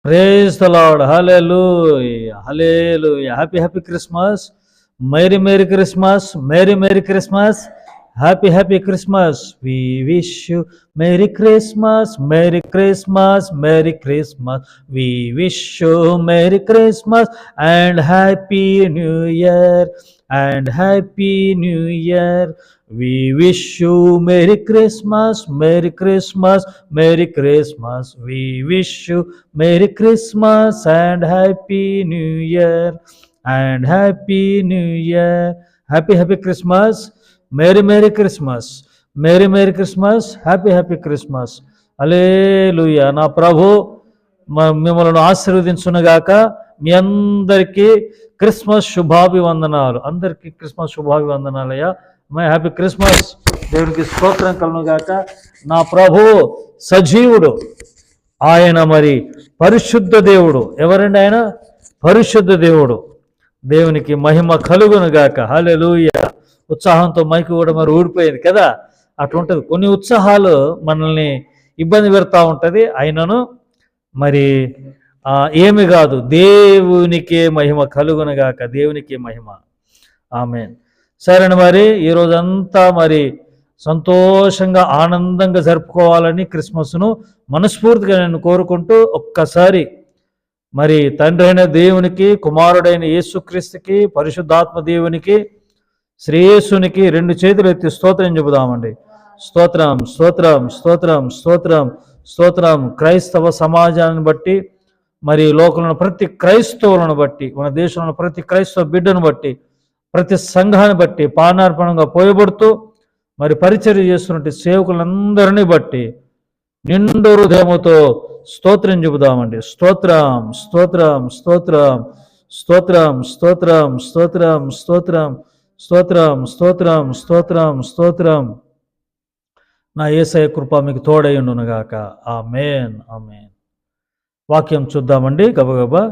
Praise the Lord. Hallelujah. Hallelujah. Happy Christmas. Merry Christmas. Merry Christmas. Happy Christmas. We wish you Merry Christmas. Merry Christmas. Merry Christmas. We wish you Merry Christmas and Happy New Year. And Happy New Year. We wish you Merry Christmas. Merry Christmas. Merry Christmas. We wish you Merry Christmas and Happy New Year. And Happy New Year. Happy Christmas. Merry Christmas. Merry Christmas. Happy Christmas. హల్లెలూయా. నా ప్రభు మిమ్మల్ని ఆశీర్వదించునుగాక. మీ అందరికీ Christmas శుభాభివందనాలు. అందరికీ Christmas శుభాభివందనాలయ్యా. Happy Christmas. దేవునికి స్తోత్రం కలుగునుగాక. నా ప్రభు సజీవుడు, ఆయన మరి పరిశుద్ధ దేవుడు. ఎవరండి ఆయన? పరిశుద్ధ దేవుడు. దేవునికి మహిమ కలుగునుగాక. హల్లెలూయా. ఉత్సాహంతో మైకు కూడా మరి ఊడిపోయింది కదా, అట్లుంటుంది. కొన్ని ఉత్సాహాలు మనల్ని ఇబ్బంది పెడతా ఉంటుంది. అయినను మరి ఏమి కాదు, దేవునికే మహిమ కలుగునుగాక. దేవునికే మహిమ. ఆమేన్. సరేనా, మరి ఈరోజంతా మరి సంతోషంగా ఆనందంగా జరుపుకోవాలని క్రిస్మస్ను మనస్ఫూర్తిగా నేను కోరుకుంటూ ఒక్కసారి మరి తండ్రి అయిన దేవునికి, కుమారుడైన యేసుక్రీస్తుకి, పరిశుద్ధాత్మ దేవునికి, శ్రీయేసునికి 2 చేతులు ఎత్తి స్తోత్రం చెబుదామండి. స్తోత్రం స్తోత్రం స్తోత్రం స్తోత్రం స్తోత్రం. క్రైస్తవ సమాజాన్ని బట్టి, మరి లోకంలో ప్రతి క్రైస్తవులను బట్టి, మన దేశంలో ప్రతి క్రైస్తవ బిడ్డను బట్టి, ప్రతి సంఘాన్ని బట్టి పానార్పణంగా పోయబడుతూ మరి పరిచర్య చేస్తున్నట్టు సేవకులందరినీ బట్టి నిండు హృదయముతో స్తోత్రం చెబుదామండి. స్తోత్రం స్తోత్రం స్తోత్రం స్తోత్రం స్తోత్రం స్తోత్రం స్తోత్రం స్తోత్రం స్తోత్రం స్తోత్రం స్తోత్రం. నా యేసయ్య కృప మీకు తోడైండునుగాక. ఆమేన్ ఆమేన్. వాక్యం చూద్దామండి గబగబా.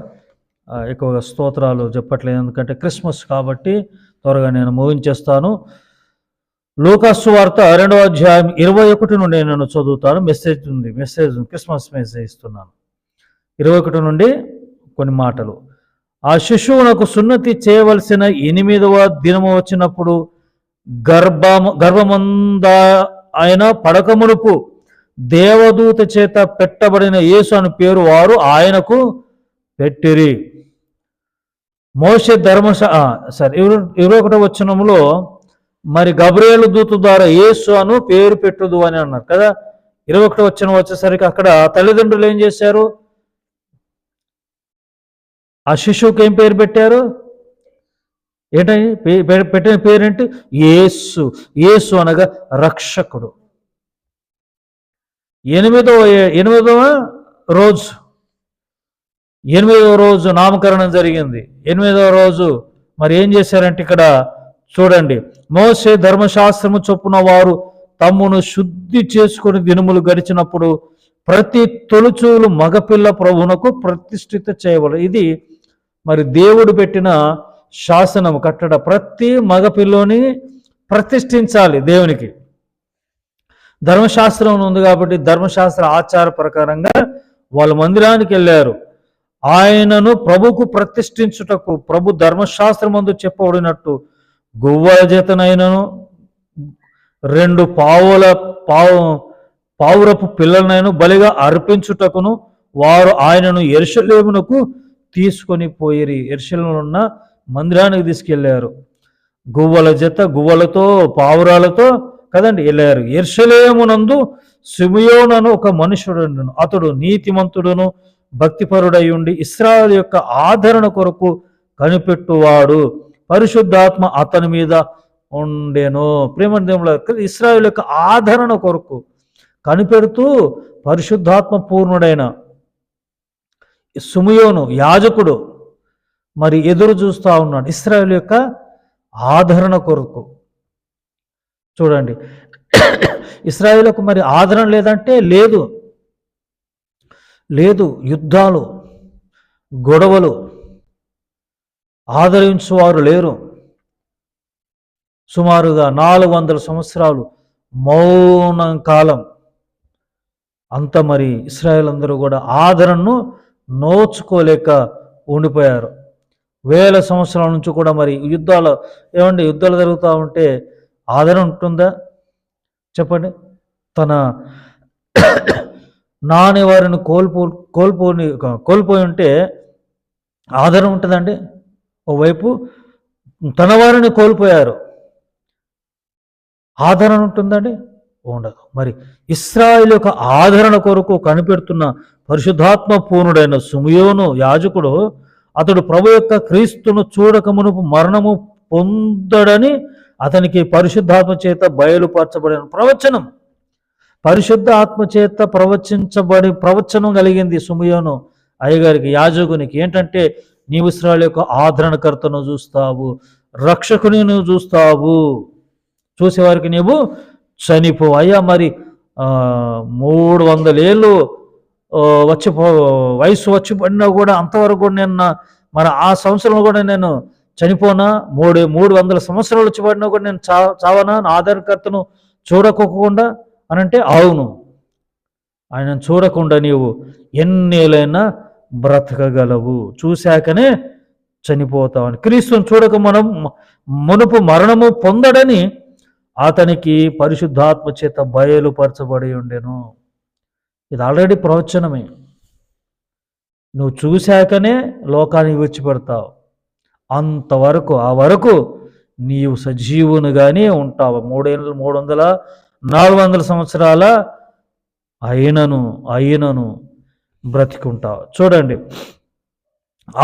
ఎక్కువగా స్తోత్రాలు చెప్పట్లేదు, ఎందుకంటే క్రిస్మస్ కాబట్టి త్వరగా నేను ముగించేస్తాను. లూకాసు సువార్త 2వ అధ్యాయం 21 నుండి నేను చదువుతాను. మెసేజ్ క్రిస్మస్ మెసేజ్ ఇస్తున్నాను. 21 నుండి కొన్ని మాటలు. ఆ శిశువునకు సున్నతి చేయవలసిన 8వ దినము వచ్చినప్పుడు గర్భమంద ఆయన పడకమునుపు దేవదూత చేత పెట్టబడిన యేసు అని పేరు వారు ఆయనకు పెట్టిరి. మోషే 21వ వచనంలో మరి గబ్రియేలు దూత ద్వారా యేసు అను పేరు పెట్టుదు అని అన్నారు కదా. 21వ వచనం వచ్చేసరికి అక్కడ తల్లిదండ్రులు ఏం చేశారు? ఆ శిశువుకి ఏం పేరు పెట్టారు? ఏంటని పెట్టిన పేరేంటి? యేసు. యేసు అనగా రక్షకుడు. 8వ రోజు నామకరణం జరిగింది. 8వ రోజు మరి ఏం చేశారంటే ఇక్కడ చూడండి, మోషే ధర్మశాస్త్రము చొప్పున వారు తమ్మును శుద్ధి చేసుకుని దినములు గడిచినప్పుడు ప్రతి తొలుచూలు మగపిల్ల ప్రభువునకు ప్రతిష్ఠిత చేయబడు. ఇది మరి దేవుడు పెట్టిన శాసనము, కట్టడ. ప్రతి మగపిల్లోని ప్రతిష్ఠించాలి దేవునికి. ధర్మశాస్త్రం ఉంది కాబట్టి ధర్మశాస్త్ర ఆచార ప్రకారంగా వాళ్ళ మందిరానికి వెళ్ళారు. ఆయనను ప్రభుకు ప్రతిష్ఠించుటకు ప్రభు ధర్మశాస్త్రమందు చెప్పబడినట్టు గువ్వల చేతనైనను 2 పావురపు పిల్లలనైనా బలిగా అర్పించుటకును వారు ఆయనను యెరూషలేమునకు తీసుకొని పోయిరి. యెరూషలేములో ఉన్న మందిరానికి తీసుకెళ్లారు. గువ్వలతో పావురాలతో కదండి వెళ్ళారు. యెరూషలేమునందు సిమియోను ఒక మనుషుడును. అతడు నీతిమంతుడును భక్తిపరుడై ఉండి ఇశ్రాయేలు యొక్క ఆదరణ కొరకు కనిపెట్టువాడు. పరిశుద్ధాత్మ అతని మీద ఉండెను. ప్రేమదేవుల ఇశ్రాయేలు యొక్క ఆదరణ కొరకు కనిపెడుతూ పరిశుద్ధాత్మ పూర్ణుడైన సిమియోను యాజకుడు మరి ఎదురు చూస్తూ ఉన్నాడు ఇశ్రాయేలు యొక్క ఆదరణ కొరకు. చూడండి, ఇశ్రాయేలుకు మరి ఆదరణ లేదంటే లేదు. యుద్ధాలు, గొడవలు, ఆదరించువారు లేరు. సుమారుగా 400 సంవత్సరాలు మౌనం కాలం. అంత మరి ఇశ్రాయేల్ అందరూ కూడా ఆదరణను నోచుకోలేక ఉండిపోయారు. వేల సంవత్సరాల నుంచి కూడా మరి యుద్ధాలు జరుగుతూ ఉంటే ఆదరణ ఉంటుందా చెప్పండి? తన నాని వారిని కోల్పోయి ఉంటే ఆదరణ ఉంటుందండి? ఓవైపు తన వారిని కోల్పోయారు, ఆదరణ ఉంటుందండి? ఉండదు. మరి ఇశ్రాయేలు యొక్క ఆదరణ కొరకు కనిపెడుతున్న పరిశుద్ధాత్మ పూర్ణుడైన సిమియోను యాజకుడు, అతడు ప్రభు యొక్క క్రీస్తును చూడక మునుపు మరణము పొందడని అతనికి పరిశుద్ధాత్మ చేత బయలుపరచబడిన ప్రవచనం, పరిశుద్ధ ఆత్మ చేత ప్రవచనం కలిగింది సిమియోను అయ్యగారికి, యాజకునికి. ఏంటంటే, నీవు ఇశ్రాయేలు యొక్క ఆదరణకర్తను చూస్తావు, రక్షకుని నువ్వు చూస్తావు, చూసేవారికి నీవు చనిపో. అయ్యా మరి 300 ఏళ్ళు వయసు వచ్చి పడినా కూడా అంతవరకు కూడా నేను మరి ఆ సంవత్సరంలో కూడా నేను చనిపోనా? 300 సంవత్సరాలు వచ్చి పడినా కూడా నేను చావనా నా ఆదరణకర్తను చూడకోకుండా అని అంటే, అవును, ఆయనను చూడకుండా నీవు ఎన్నేళ్ళైనా బ్రతకగలవు, చూశాకనే చనిపోతావని. క్రీస్తుని చూడక మునుపు మరణము పొందడని అతనికి పరిశుద్ధాత్మ చేత బయలుపరచబడి ఉండెను. ఇది ఆల్రెడీ ప్రవచనమే. నువ్వు చూశాకనే లోకానికి విడిచిపెడతావు, అంతవరకు ఆ వరకు నీవు సజీవునిగానే ఉంటావు. 400 సంవత్సరాల అయినను బ్రతికుంటావు. చూడండి,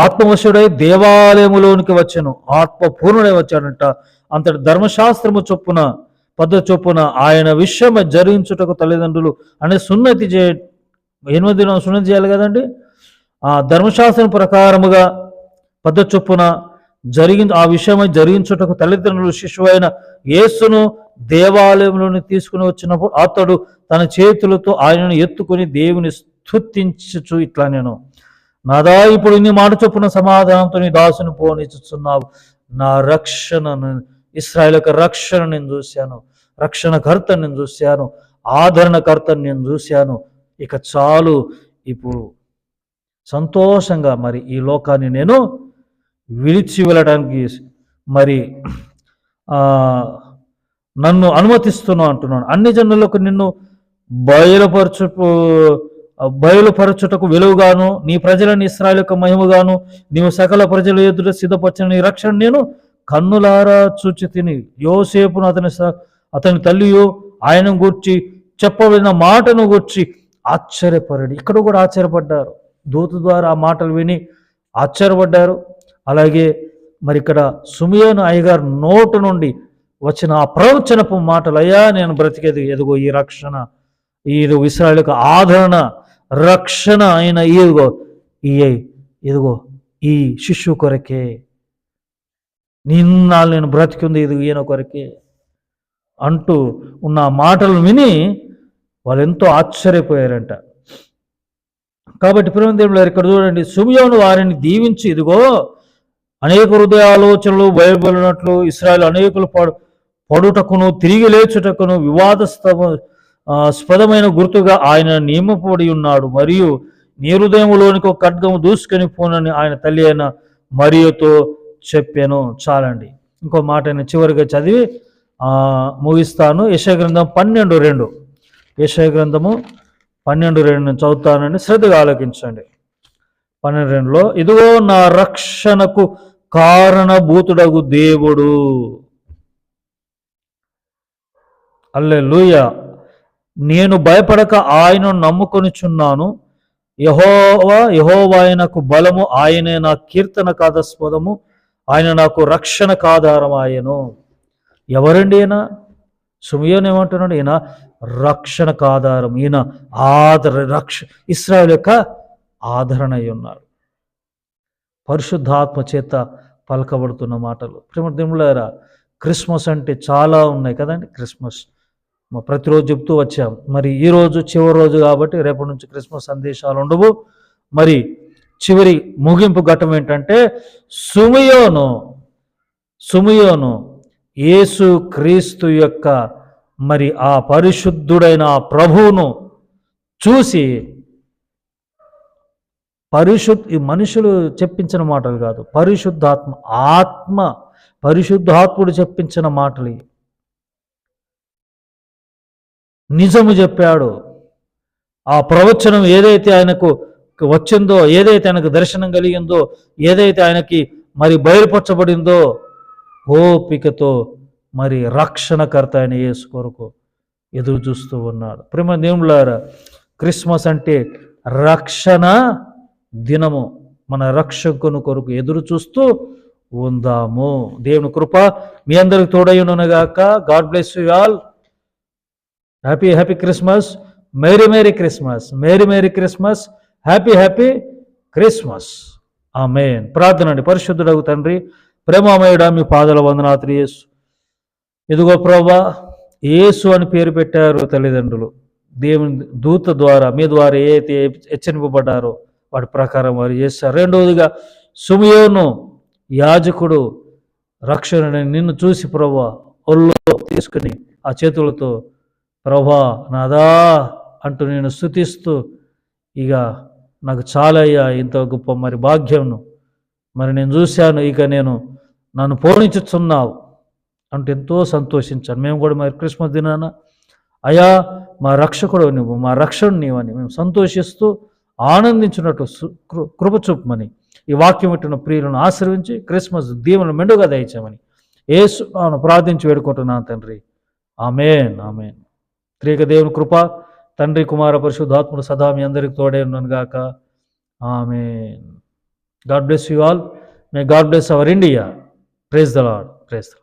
ఆత్మవశుడై దేవాలయములోనికి వచ్చాను, ఆత్మపూర్ణుడై వచ్చాడంట. అంతటి ధర్మశాస్త్రము చొప్పున పద్ధతి చొప్పున ఆయన విషయం జరిగించుటకు తల్లిదండ్రులు అనే సున్నతి 8వ దినం సున్నతి చేయాలి కదండి. ఆ ధర్మశాస్త్రం ప్రకారముగా పద్ధతి చొప్పున ఆ విషయమై జరిగించుటకు తల్లిదండ్రులు శిశువైన యేసును దేవాలయంలోని తీసుకుని వచ్చినప్పుడు అతడు తన చేతులతో ఆయనను ఎత్తుకుని దేవుని స్తుతించుచు ఇట్లా, నేను నాదా ఇప్పుడు ఇన్ని మాట చొప్పున సమాధానంతో నీ దాసుని పోనిచ్చుచున్నావు. నా రక్షణను, ఇశ్రాయేలు యొక్క రక్షణ నేను చూశాను, రక్షణకర్తను నేను చూశాను, ఆదరణకర్తను నేను చూశాను. ఇక చాలు, ఇప్పుడు సంతోషంగా మరి ఈ లోకాన్ని నేను విడిచి వెళ్ళడానికి మరి నన్ను అనుమతిస్తున్నావు అంటున్నాను. అన్ని జనులకు నిన్ను బయలుపరచుటకు వెలుగుగాను, నీ ప్రజలను ఇశ్రాయేలు యొక్క మహిమగాను, నీవు సకల ప్రజల ఎదుట సిద్ధపరిచిన నీ రక్షణ నేను కన్నులారా చూచి తిని. యోసేపును అతని తల్లియు ఆయన గూర్చి చెప్పబడిన మాటను గూర్చి ఆశ్చర్యపడి, ఇక్కడ కూడా ఆశ్చర్యపడ్డారు, దూత ద్వారా ఆ మాటలు విని ఆశ్చర్యపడ్డారు. అలాగే మరి ఇక్కడ సిమియోను అయ్యగారు నోటు నుండి వచ్చిన ఆ ప్రవచనపు మాటలు, అయ్యా నేను బ్రతికేది ఎదుగో ఈ రక్షణ, ఇది ఇశ్రాయేలు యొక్క ఆదరణ రక్షణ అయిన ఇదిగో ఈ శిశువు కొరకే, నిన్నాళ్ళు నేను బ్రతికింది ఇది ఈయన కొరకే అంటూ ఉన్న మాటలు విని వాళ్ళు ఎంతో ఆశ్చర్యపోయారంట. కాబట్టి ప్రేమ దేవుడు ఇక్కడ చూడండి, సిమియోను వారిని దీవించి, ఇదిగో అనేక హృదయ ఆలోచనలు బయలుపడినట్లు ఇశ్రాయేలు అనేకులు పడుటకును తిరిగి లేచుటకును వివాదాస్పదమైన గుర్తుగా ఆయన నియమపడి ఉన్నాడు. మరియు నీ హృదయంలోనికి ఒక ఖడ్గము దూసుకొని పోనని ఆయన తల్లి అయిన మరియతో చెప్పాను. చాలండి, ఇంకో మాట నేను చివరిగా చదివి ముగిస్తాను. యెషయా గ్రంథం 12:2, యెషయా గ్రంథము 12:2 నేను చదువుతానండి, శ్రద్ధగా ఆలోకించండి. 12:2లో, ఇదిగో నా రక్షణకు కారణభూతుడగు దేవుడు, హల్లెలూయా, నేను భయపడక ఆయనను నమ్ముకొనిచున్నాను. యెహోవా ఆయనకు బలము, ఆయనే నా కీర్తన కాదాస్పదము, ఆయన నాకు రక్షణ కాధారం ఆయను. ఎవరండి ఈయన? సిమియోను ఏమంటున్నాడు? ఈయన రక్షణకు ఆధారం, ఈయన ఇశ్రాయేలు యొక్క ఆదరణ అయి ఉన్నాడు. పరిశుద్ధాత్మ చేత పలకబడుతున్న మాటలు. ప్రేమదేములారా, క్రిస్మస్ అంటే చాలా ఉన్నాయి కదండి. క్రిస్మస్ ప్రతిరోజు చెప్తూ వచ్చాం. మరి ఈరోజు చివరి రోజు కాబట్టి రేపటి నుంచి క్రిస్మస్ సందేశాలు ఉండవు. మరి చివరి ముగింపు ఘట్టం ఏంటంటే, సిమియోను యేసు క్రీస్తు యొక్క మరి ఆ పరిశుద్ధుడైన ఆ ప్రభువును చూసి ఈ మనుషులు చెప్పించిన మాటలు కాదు, పరిశుద్ధాత్ముడు చెప్పించిన మాటలు. నిజము చెప్పాడు. ఆ ప్రవచనం ఏదైతే ఆయనకు వచ్చిందో, ఏదైతే ఆయనకు దర్శనం కలిగిందో, ఏదైతే ఆయనకి మరి బయలుపరచబడిందో, ఓపికతో మరి రక్షణకర్త అయిన యేసు కొరకు ఎదురు చూస్తూ ఉన్నాడు. ప్రేమ దేవులారా, క్రిస్మస్ అంటే రక్షణ దినము. మన రక్షకుని కొరకు ఎదురు చూస్తూ ఉందాము. దేవుని కృప మీ అందరికి తోడయ్యునుగాక. God bless you all. Happy Christmas. Merry Christmas. Merry Christmas. Happy Christmas. ఆమేన్. ప్రార్థన అండి. పరిశుద్ధుడగు తండ్రి, ప్రేమమయుడా, మీ పాదాల వందనాలు యేసు. ఇదిగో ప్రభువా, యేసు అని పేరు పెట్టారు తల్లిదండ్రులు. దేవుని దూత ద్వారా, మీ ద్వారా ఏదైతే హెచ్చరింపబడ్డారో వాటి ప్రకారం వారు చేస్తారు. రెండవదిగా సుమయోను యాజకుడు రక్షణ నిన్ను చూసి ప్రభువా ఒళ్ళో తీసుకుని ఆ చేతులతో ప్రభువా నాదా అంటూ నేను స్తుతిస్తూ, ఇక నాకు చాలయ్యా ఇంత గొప్ప మరి భాగ్యంను మరి నేను చూశాను, ఇక నన్ను పోనించుచున్నావు అంటూ ఎంతో సంతోషించాను. మేము కూడా మరి క్రిస్మస్ దినాన అయా మా రక్షకుడు నువ్వు, మా రక్షణ నీవని మేము సంతోషిస్తూ ఆనందించినట్టు కృప చూపమని ఈ వాక్యం వింటున్న ప్రియులను ఆశీర్వించి క్రిస్మస్ దీవెనలు మెండుగా దయచేయమని యేసు ప్రార్థించి వేడుకుంటున్నాను తండ్రి. ఆమేన్. ఆమేన్. త్రియేక దేవుని కృప, తండ్రి కుమార పరిశుద్ధాత్ముడు సదా మీ అందరికి తోడే ఉన్నాను గాక. ఆమేన్. God bless you all. May God bless our India. Praise the Lord. Praise the lord.